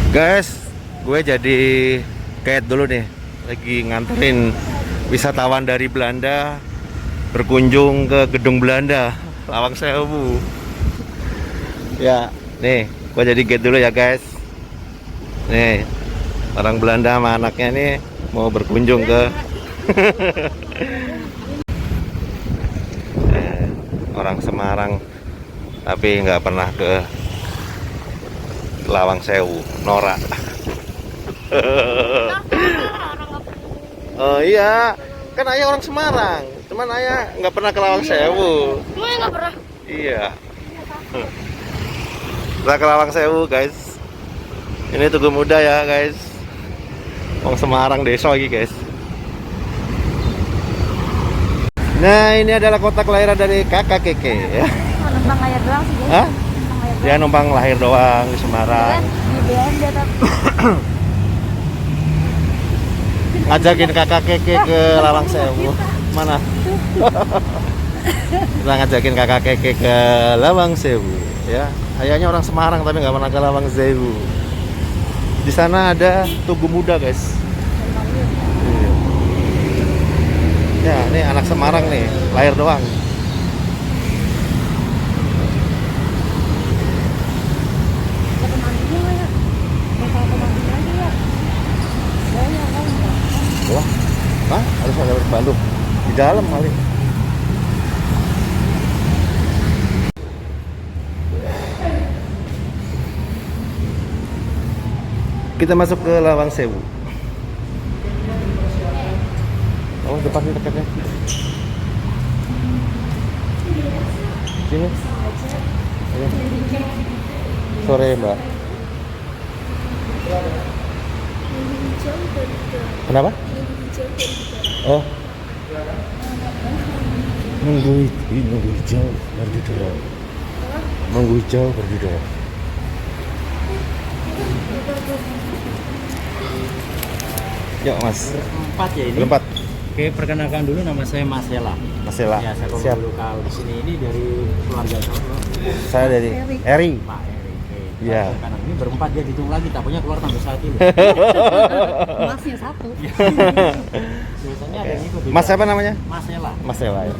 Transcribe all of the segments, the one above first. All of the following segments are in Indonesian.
Guys, gue jadi guide dulu nih. Lagi nganterin wisatawan dari Belanda berkunjung ke gedung Belanda, Lawang Sewu. Ya, nih, gue jadi guide dulu ya guys. Nih, orang Belanda sama anaknya nih mau berkunjung ke orang Semarang, tapi nggak pernah ke Lawang Sewu, Nora. Oh iya, kan ayah orang Semarang, cuman ayah nggak pernah ke Lawang Sewu. Emang nggak pernah? Iya. Kita ke Lawang Sewu guys. Ini Tugu Muda ya guys. Wong Semarang desa lagi guys. Nah ini adalah kota kelahiran dari kakak Keke ya. Numpang layar doang sih guys. Hah? Dia numpang lahir doang di Semarang. Dia tapi Ngajakin kakak Keke ke Lawang Sewu. Mana? Kita ngajakin kakak Keke ke Lawang Sewu ya. Ayahnya orang Semarang tapi nggak pernah ke Lawang Sewu. Di sana ada Tugu Muda guys. Ya, ini anak Semarang nih, lahir doang. Wah, hah? Harus ada Bandung di dalam kali. Kita masuk ke Lawang Sewu. Oh, depan nih dekatnya. Sini. Ayo. Sore, Mbak. Kenapa? Oh. Nunggu hijau berduduk. Nunggu hijau berduduk. Yuk Mas. Berempat ya ini. Berempat. Oke, perkenalkan dulu, nama saya Mas Hela. Mas Ela. Ya, saya Siap. lokal di sini. Ini dari keluarga saya. Saya dari Eri. Pak Eri. Oke. Iya. Karena ini berempat dia dihitung lagi, takutnya keluar tambah satu. Masnya satu. Biasanya ada yang ikut. Mas siapa namanya? Mas Hela. Mas Ela ya.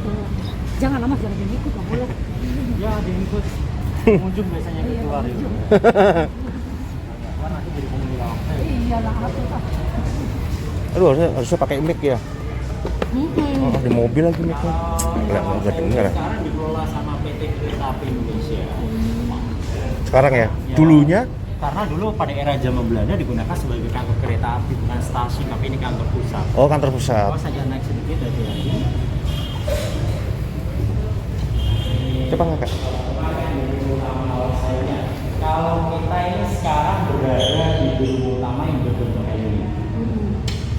Jangan lama jangan ikut nggak boleh. Ya, ada yang ikut. Pengunjung biasanya ikut keluar itu. Wah, nanti jadi pengunjung Lawang Sewu. Iya lah aku tak. Aduh, harusnya pakai mic ya. Oh, di mobil lagi micnya. Nggak dengar. Sekarang dikelola sama PT Kereta Api Indonesia. Sekarang ya. Ya. Dulunya Karena dulu pada era zaman Belanda digunakan sebagai kantor kereta api, bukan stasiun, tapi ini kantor pusat. oh kantor pusat. Awas saja naik sedikit hati-hati. Coba ngakak. Kalau kita ini sekarang berada di gedung utama yang berbentuk ini.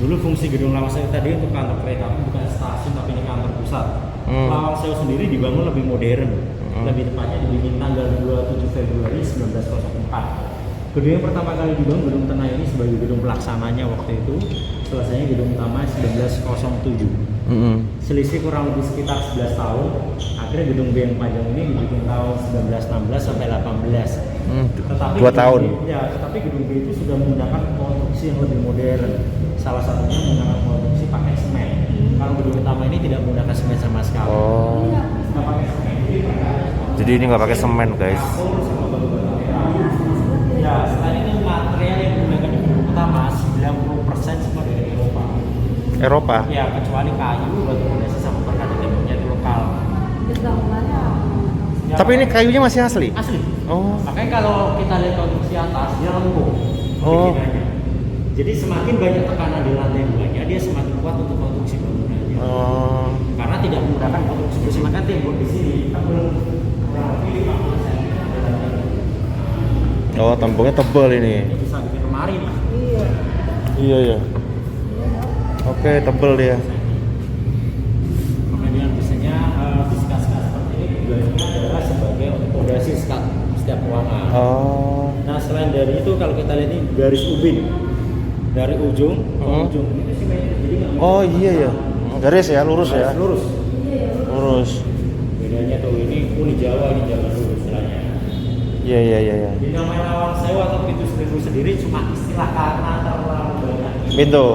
Dulu fungsi gedung Lawang Sewu tadi untuk kantor kereta api, bukan stasiun, tapi ini kantor pusat. Lawang Sewu sendiri dibangun lebih modern. Lebih tepatnya dibikin tanggal 27 Februari 1904. Gedung yang pertama kali dibangun, gedung tengah ini sebagai gedung pelaksananya waktu itu. Selesainya gedung utama 1907. Selisih kurang lebih sekitar 11 tahun. Akhirnya gedung B yang panjang ini dibikin tahun 1916 sampai 18. Tetapi 2 tahun. Tetapi gedung B itu sudah menggunakan konstruksi yang lebih modern. Salah satunya menggunakan konstruksi pakai semen. Kalau gedung utama ini tidak menggunakan semen sama sekali. Oh. Nggak pakai semen. Jadi ini nggak pakai semen guys. Ya, selain itu material yang digunakan di gedung utama 90% semua dari Eropa. Eropa. Ya, kecuali kayu, batu kondisi sama perkataan temboknya itu lokal. Ya, Tapi ini kayunya masih asli. asli. Oh. Makanya kalau kita lihat konstruksi atas, dia lengkung. Oh. bikinannya. Jadi semakin banyak tekanan di lantai 2-nya, dia semakin kuat untuk konstruksi bangunannya. Oh. Karena tidak menggunakan konstruksi besi, maka tembok di sini tebal kurang lebih 50 cm. Oh, temboknya tebal ini. Ini bisa bikin lemari nih. Iya ya. Oke, tebal dia. Kemudian biasanya besi-besi seperti ini tujuannya adalah sebagai fondasi setiap ruangan. Oh. Nah, selain dari itu kalau kita lihat ini garis ubin dari ujung ke ujung itu sih jadi nggak Oh iya ya. Garis ya, lurus ya. lurus. Lurus. Bedanya tuh ini Jawa, ini Jawa dulu istilahnya. Iya. Jadi namanya Lawang Sewu atau pintu seribu sendiri cuma istilah karena terlalu banyak Pintu.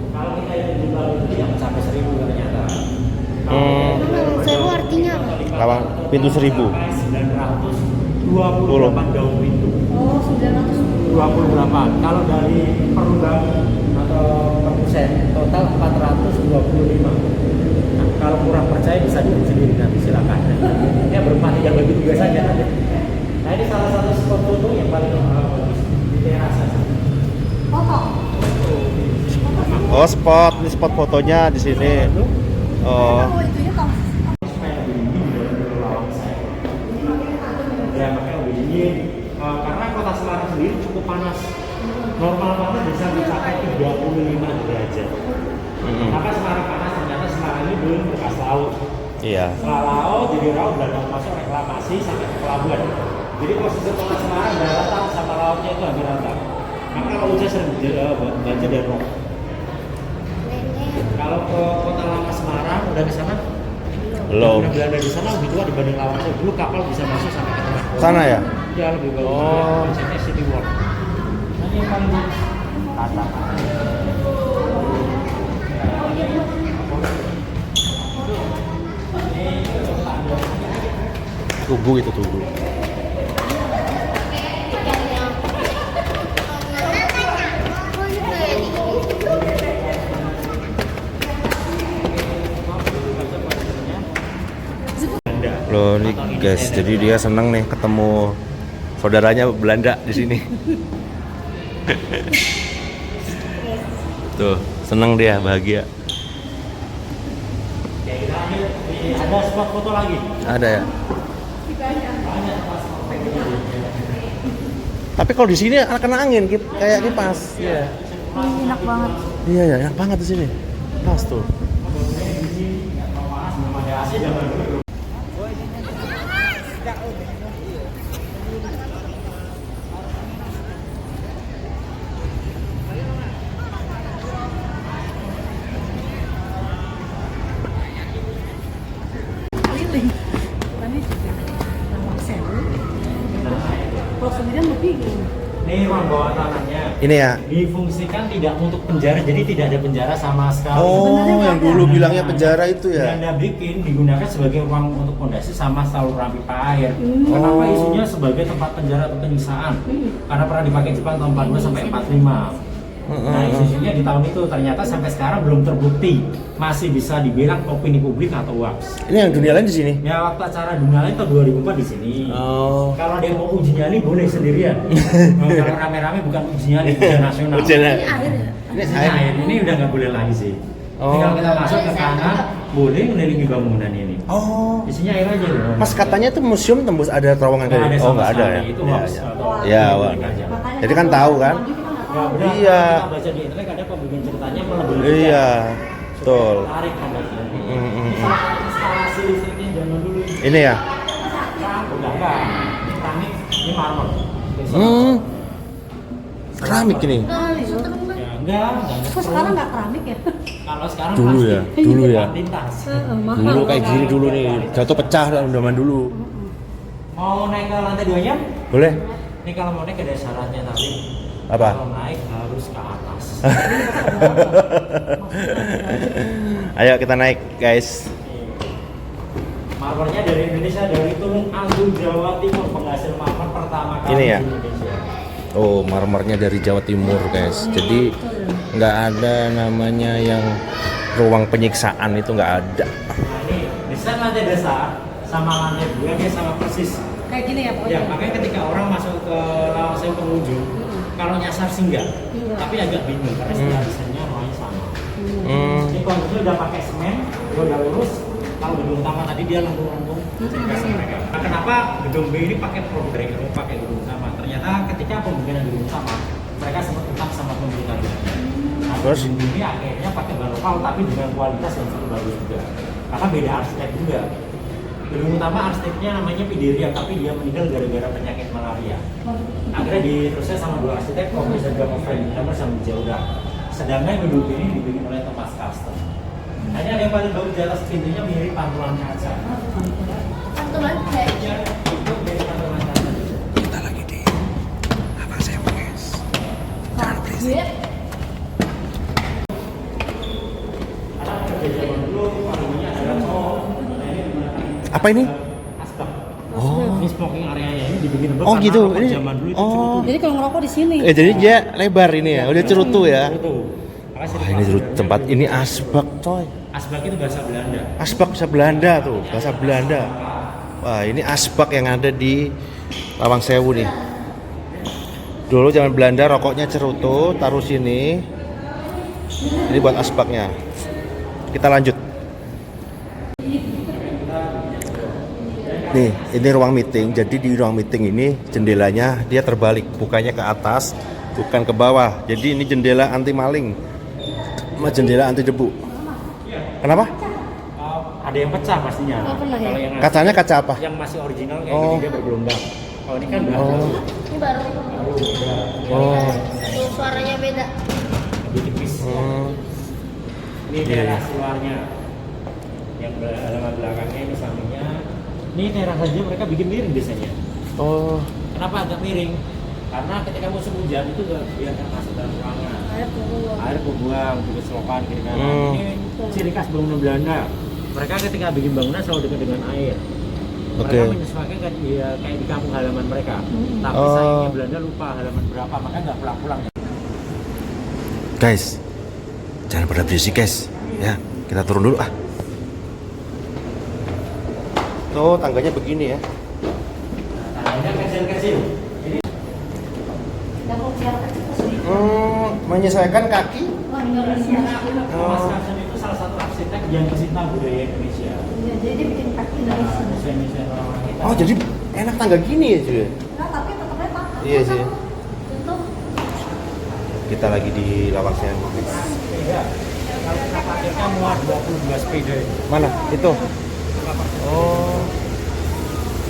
Kalau kita hitung jumlah itu tidak mencapai 1000 ternyata. Lawang Sewu artinya apa? Lawang pintu 1000. 928 daun pintu. Oh, 900. 28. Kalau dari perundang atau persen total 425. Nah, kalau kurang percaya bisa dihitung sendiri nanti silakan. Ya berempat yang bagi 3 saja nanti. Nah ini salah satu spot foto yang paling bagus di teras. Foto. Oh, spot. Ini spot fotonya di sini. Oh. Oh, itunya tahu. Supaya lebih dingin dari Lawang Sewu. Ya makanya lebih dingin. Karena kota Semarang sendiri cukup panas. Normal panas bisa mencapai 35 derajat. Maka Semarang panas ternyata Semarang ini belum bekas laut. Iya. Setelah laut jadi raut dan masuk reklamasi sampai ke pelabuhan. Jadi posisi kota Semarang daratan sama lautnya itu hampir rata. Maka kalau hujan sering banjir dan rob. Kalau ke kota lama Semarang udah ke sana? Belum. Belanda di sana lebih tua dibanding Lawang Sewu. Dulu kapal bisa masuk sampai ke tengah. Sana ya? Ya lebih bagus. Oh. Konsepnya City Walk. Nanti yang paling bagus kata. Tugu itu tugu. Loh nih guys, jadi dia seneng nih ketemu saudaranya Belanda di sini. Tuh, seneng dia, bahagia. Ada spot foto lagi. Ada ya? Tapi kalau di sini kena angin, kayak kipas. Iya. Enak banget. Iya ya, enak banget di sini. Pas tuh. Keliling. Kami juga Lawang Sewu. Kalau sendirian lebih gini. Ini ruang bawah tanahnya. Ini ya. Difungsikan tidak untuk penjara, jadi tidak ada penjara sama sekali. Oh, yang dulu bilangnya penjara itu ya. Belanda bikin digunakan sebagai ruang untuk pondasi sama saluran pipa air. Kenapa isunya sebagai tempat penjara atau penyiksaan? Karena pernah dipakai Jepang tahun 42 sampai 45. Nah, isunya di tahun itu ternyata sampai sekarang belum terbukti masih bisa dibilang opini publik atau hoax. Ini yang dunia lain di sini. Ya waktu acara dunia lain tahun 2004 di sini. Oh. Kalau dia mau uji nyali boleh sendirian. Kalau rame-rame bukan uji nyali, ujian nasional. Ujian. Ini air ya? Ini air ini udah nggak boleh lagi sih. Oh. Tinggal kita masuk ke kanan, boleh mengelilingi bangunan ini. Oh. Isinya air aja loh. Mas katanya tuh museum tembus ada terowongan Nggak ada kayak. Oh, sama nggak ada sekali. ya. Itu Iya, hoax iya. atau Iya, publik Wak. aja. Jadi kan tahu kan? Ya, benar, Iya. Kita baca di internet ada pembimbing ceritanya melebel. Iya. Betul. Tarik pembaca. Mm. Instalasi listriknya zaman dulu. Ini ya. Udah enggak. Keramik ini marmer. Keramik ini. Ya enggak. Kok sekarang nggak keramik ya? Kalau sekarang Dulu plastik. ya, dulu ya. Lintas. Dulu kayak gini dulu nih. Jatuh pecah dalam zaman dulu. Mau naik ke lantai 2-nya? Boleh? Ini kalau mau naik ada syaratnya tapi Apa? kalau naik harus ke atas. Ayo kita naik, guys. Marmernya dari Indonesia, dari Tulung Agung, Jawa Timur, penghasil marmer pertama kali Ini ya? di Indonesia. Oh, marmernya dari Jawa Timur, guys. Jadi nggak ada namanya yang ruang penyiksaan itu nggak ada. Nah ini desain lantai dasar sama lantai 2 dia sama persis. Kayak gini ya Ya pokoknya. makanya ketika orang masuk ke Lawang Sewu pengunjung, kalau nyasar singgah, tapi agak bingung karena setelah desainnya ruangnya sama. Ini konstruksi udah pakai semen, udah lurus. Kalau gedung utama tadi dia lengkung-lengkung. Nah, kenapa gedung B ini pakai progrek, pakai gedung utama? Ternyata ketika pembangunan gedung utama, mereka sempat utang sama pemerintah. Nah, Terus? gedung ini akhirnya pakai bahan lokal tapi dengan kualitas yang cukup bagus juga. Karena beda arsitek juga. Gedung utama arsiteknya namanya Pideria, tapi dia meninggal gara-gara penyakit malaria. Akhirnya diterusnya sama dua arsitek, Profesor Gama Fredhammer sama Jauda. Sedangkan gedung ini dibikin oleh Thomas Castle. Hanya ada yang paling bagus di atas pintunya mirip pantulan kaca. Pantulan kaca. Ya, itu mirip pantulan kaca. Apa ini? Asbak. Oh. Ini smoking areanya ini dibikin tebal Oh karena gitu. rokok Ini. zaman dulu itu Oh. cerutu. Jadi kalau ngerokok di sini. Jadi dia lebar ini ya. Udah cerutu ya. Cerutu. Makanya Wah, ini tempat ini asbak, coy. Asbak itu bahasa Belanda. Asbak bahasa Belanda tuh, bahasa Belanda. Wah, ini asbak yang ada di Lawang Sewu nih. Dulu zaman Belanda rokoknya cerutu, taruh sini. Ini buat asbaknya. Kita lanjut. Nih, ini ruang meeting. Jadi di ruang meeting ini jendelanya dia terbalik, bukanya ke atas, bukan ke bawah. Jadi ini jendela anti maling, sama jendela anti debu. Kenapa? Ada yang pecah pastinya. Oh, pernah ya? Kalau yang Kacanya kaca apa? yang masih original kayak Oh. gini dia bergelombang. Kalau ini kan baru. Oh, Ini baru. oh, Tuh, suaranya beda. Lebih tipis. oh. Ini Iya. teras luarnya. Yang halaman belakangnya ini sampingnya. Ini teras saja mereka bikin miring biasanya. Oh, Kenapa agak miring? Karena ketika musim hujan itu gak biarkan masuk dalam ruangan. Air keluar. Air kebuang, juga selokan kiri kanan. Hmm. Ini ciri khas bangunan Belanda. Mereka ketika bikin bangunan selalu dekat dengan air. Oke. Mereka menyesuaikan kayak di kampung halaman mereka. Tapi Oh. sayangnya Belanda lupa halaman berapa, maka nggak pulang-pulang. guys, jangan pada berisik guys. Ya, kita turun dulu ah. Tuh tangganya begini ya. Tangannya kecil-kecil. Ini Menyesuaikan kaki. Mas Kapsen itu salah satu arsitek yang pecinta budaya Indonesia. Iya, jadi dia bikin kaki Nah, dari sini. desain-desain orang kita. Oh, jadi enak tangga gini ya cuy. Nah, tapi tetapnya tak. Iya sih. Tutup. Kita lagi di Lawang Sewu. Sepeda. Kalau kita paketnya muat 22 sepeda ini. Mana? Itu. Oh.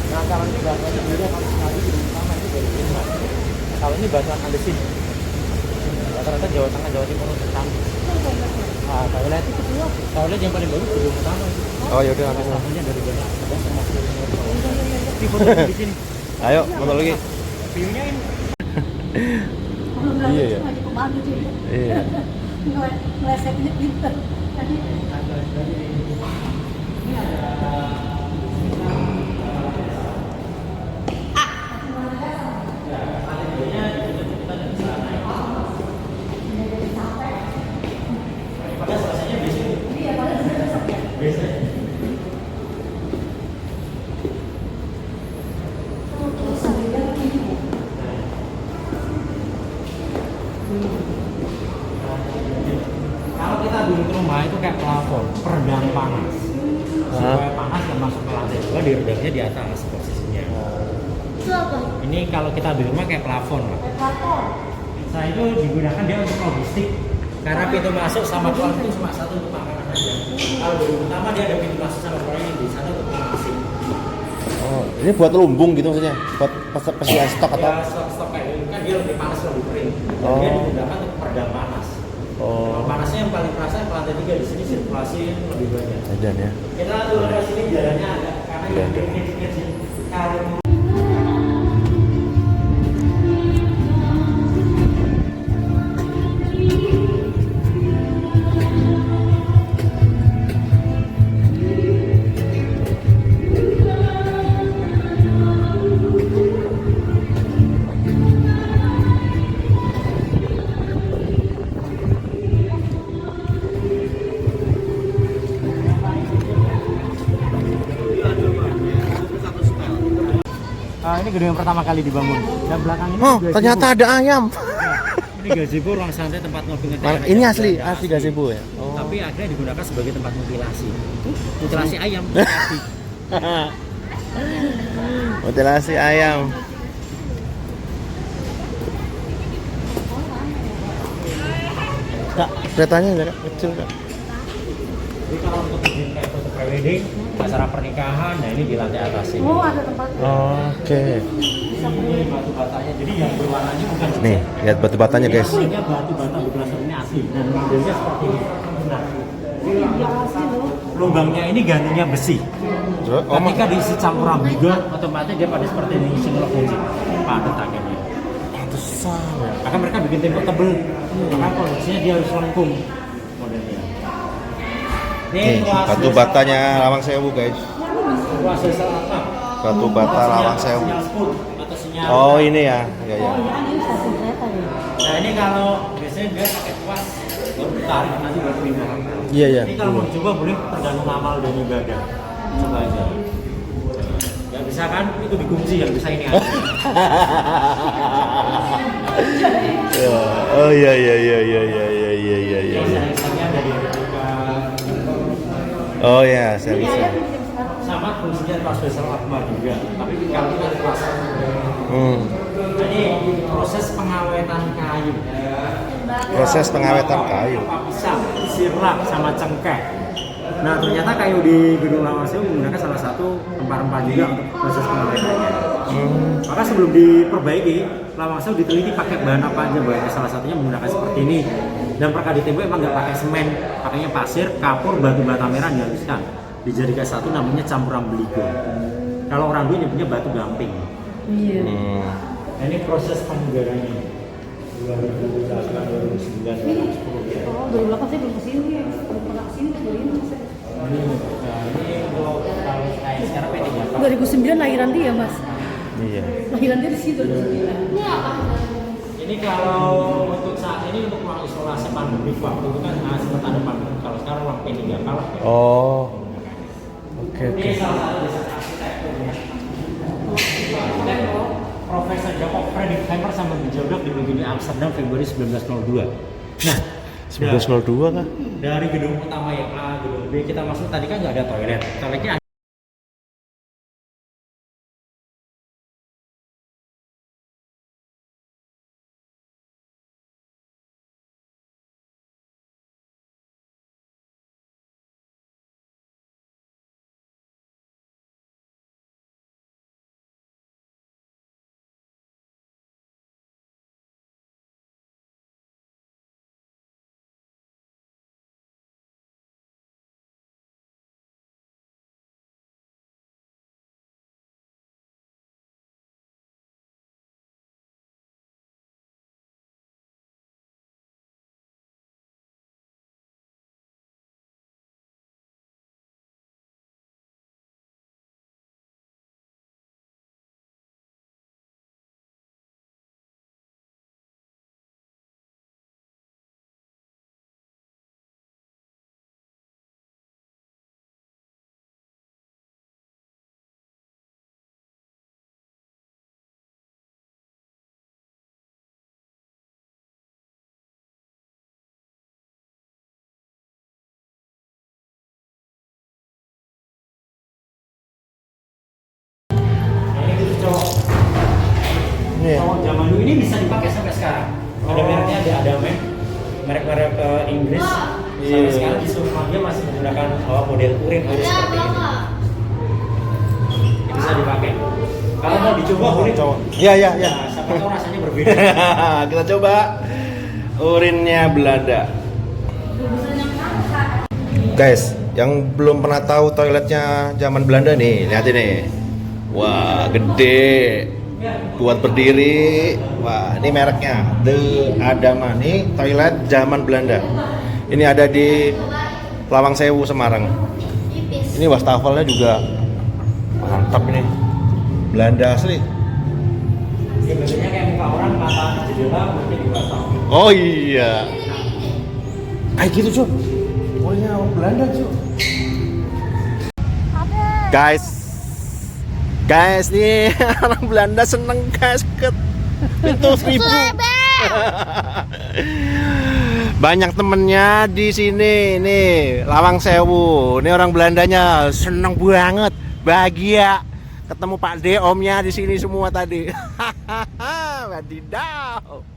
Nah, kalau ini bahasanya beda kalau sekali di utama itu dari Jerman. Kalau ini bahasa Andesin. Rata-rata Jawa Tengah, Jawa Timur, Selatan. Nah, toilet itu kedua. Toilet yang paling bagus gedung utama. Oh ya udah. Sampingnya dari banyak ada sama di foto di sini. Ayo, motor lagi. View-nya ini. Kalau nggak Iya, lucu ya. aja pembantu juga. Iya. Ngeleseknya pinter. Tadi Kalau kita duduk ke rumah itu kayak plafon, peredam panas. Supaya panas yang masuk ke lantai 2 diredamnya di atas posisinya. Itu apa? Ini kalau kita di rumah kayak plafon lah. Saya itu digunakan dia untuk logistik karena pintu masuk sama keluar itu cuma satu untuk makanan aja. Kalau di utama dia ada pintu masuk sama keluar yang di sana untuk logistik. Oh, ini buat lumbung gitu maksudnya. Buat persediaan stok atau? Ya stok kayak ini kan dia lebih panas lebih kering. Dan Oh. dia digunakan untuk peredam panas. Oh. Panasnya yang paling terasa yang lantai 3 di sini sirkulasi lebih banyak. Edan ya. Kita turun ke sini jalannya agak karena Iya. yang kecil-kecil. Kalau ini gedung yang pertama kali dibangun. Dan belakang ini Oh, gazebo. ternyata ada ayam. Ini gazebo ruang santai tempat ngopi ngeteh. Mana- Ini asli gazebo ya. Oh. Tapi akhirnya digunakan sebagai tempat mutilasi. Mutilasi ayam. Mutilasi ayam. Kak, keretanya enggak Kak? Kecil Kak. Jadi kalau untuk izin kayak foto prewedding, acara pernikahan, nah ini di lantai atas ini. oh ada tempatnya. Oke. Ini batu batanya. Jadi yang berwarnanya bukan Nih, lihat batu batanya guys. Aslinya batu bata bergelasur ini asli dan modelnya seperti ini. Nah, Iya asli loh. lubangnya ini gantinya besi. Oh, Ketika diisi campuran juga, otomatis dia pada seperti ini isi ngelok kunci. Padat akhirnya. besar ya. Maka mereka bikin tembok tebel. Maka kondisinya dia harus lengkung modelnya. Nih, batu batanya Lawang Sewu, guys. Ruas sesar apa? Batu bata Lawang Sewu. Sinyal sput atau sinyal. Oh, ini ya. Ya, ya. Oh ya, ini stasiun kereta ya. Nah ini kalau biasanya dia pakai tuas baru ditarik nanti baru pindah. Iya, iya. Ini kalau mau coba boleh tergantung amal dan ibadah. Coba aja. Ya bisa kan itu dikunci yang bisa ini aja. Ya. Oh iya iya iya iya iya iya iya iya iya. Misalnya dari replika Oh ya, saya bisa. sama fungsinya tuas vessel Atma juga. Tapi kalau kita tuas. Jadi proses pengawetan kayu. Proses pengawetan kayu. Pisang, sirap, sama cengkeh. Nah ternyata kayu di Gedung Lawang Sewu menggunakan salah satu rempah-rempah juga untuk proses pengawetannya. Maka sebelum diperbaiki, Lawang Sewu diteliti pakai bahan apa aja, bahannya salah satunya menggunakan seperti ini. Dan perkara di tembok emang nggak pakai semen, pakainya pasir, kapur, batu bata merah dihaluskan. Dijadikan satu namanya campuran beligo. Kalau orang dulu nyebutnya batu gamping. Iya. Nah, ini proses pemugarannya 2008, 2009, 2010 ya. Oh, 2008 saya belum kesini, belum pernah kesini, baru ini saya. Nah, ini kalau kayak sekarang P3 apa? 2009 lahiran dia, Mas. Iya. Lahiran dia di situ 2009. Ini kalau untuk saat ini untuk ruang isolasi pandemi waktu itu kan sempat ada pandemi. Kalau sekarang ruang P3 kalah ya. Oh. Oke oke. Ini salah satu desain arsitekturnya. Profesor Jacob Frederikheimer sama Bijodok dibikin di Amsterdam Februari 1902. Nah, 1902 kah? dari gedung utama yang A, gedung B kita masuk tadi kan nggak ada toilet. Toiletnya cowok zaman dulu ini bisa dipakai sampai sekarang. Ada mereknya, ada merek-merek Inggris. Sampai sekarang di semua dia masih menggunakan model urin seperti ini. Ini bisa dipakai. Kalau mau dicoba urin, Iya iya iya. nah, siapa tahu rasanya berbeda. Kita coba urinnya Belanda. Guys, yang belum pernah tahu toiletnya zaman Belanda nih, lihat ini. Wah, gede. Buat berdiri. Wah, ini mereknya The Adamani toilet zaman Belanda. Ini ada di Lawang Sewu, Semarang. Ini wastafelnya juga mantap ini. Belanda asli. Ini bentuknya kayak muka orang, mata jendela mungkin di batang. Oh iya. Kayak gitu, Cuk. Oh iya, orang Belanda, Cuk. Guys, nih orang Belanda seneng guys ke pintu 1000. Banyak temennya di sini nih, Lawang Sewu. Ini orang Belandanya seneng banget, bahagia ketemu Pak D, omnya di sini semua tadi. Wadidaw.